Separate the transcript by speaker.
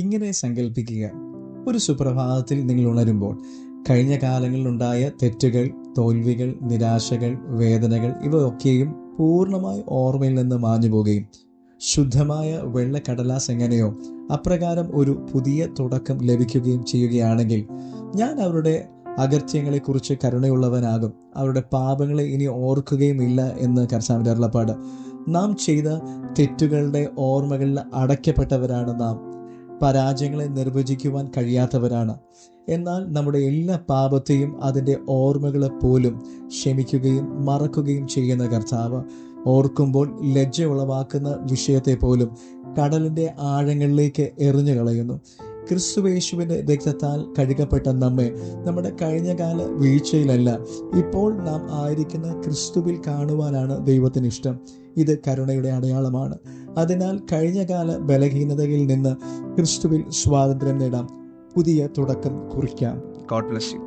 Speaker 1: ഇങ്ങനെ സങ്കല്പിക്കുക: ഒരു സുപ്രഭാതത്തിൽ നിങ്ങൾ ഉണരുമ്പോൾ കഴിഞ്ഞ കാലങ്ങളിലുണ്ടായ തെറ്റുകൾ, തോൽവികൾ, നിരാശകൾ, വേദനകൾ ഇവയൊക്കെയും പൂർണ്ണമായി ഓർമ്മയിൽ നിന്ന് മാഞ്ഞു പോകുകയും ശുദ്ധമായ വെള്ള കടലാസ് എങ്ങനെയോ അപ്രകാരം ഒരു പുതിയ തുടക്കം ലഭിക്കുകയും ചെയ്യുകയാണെങ്കിൽ, ഞാൻ അവരുടെ അകൃത്യങ്ങളെക്കുറിച്ച് കരുണയുള്ളവനാകും, അവരുടെ പാപങ്ങളെ ഇനി ഓർക്കുകയും ഇല്ല എന്ന് കർത്താവിന്റെ അരുളപ്പാട്. നാം ചെയ്ത തെറ്റുകളുടെ ഓർമ്മകളിൽ അടയ്ക്കപ്പെട്ടവരാണ് നാം. പരാജയങ്ങളെ നിർവചിക്കുവാൻ കഴിയാത്തവരാണ്. എന്നാൽ നമ്മുടെ എല്ലാ പാപത്തെയും അതിൻ്റെ ഓർമ്മകളെ പോലും ക്ഷമിക്കുകയും മറക്കുകയും ചെയ്യുന്ന കർത്താവ് ഓർക്കുമ്പോൾ ലജ്ജ ഉളവാക്കുന്ന വിഷയത്തെ പോലും കടലിൻ്റെ ആഴങ്ങളിലേക്ക് എറിഞ്ഞു കളയുന്നു. ക്രിസ്തുയേശുവിൻ്റെ രക്തത്താൽ കഴുകപ്പെട്ട നമ്മെ നമ്മുടെ കഴിഞ്ഞകാല വീഴ്ചയിലല്ല, ഇപ്പോൾ നാം ആയിരിക്കുന്ന ക്രിസ്തുവിൽ കാണുവാനാണ് ദൈവത്തിന് ഇഷ്ടം. ഇത് കരുണയുടെ അടയാളമാണ്. അതിനാൽ കഴിഞ്ഞകാല ബലഹീനതയിൽ നിന്ന് ക്രിസ്തുവിൽ സ്വാതന്ത്ര്യം നേടാം, പുതിയ തുടക്കം കുറിക്കാം.
Speaker 2: God bless you.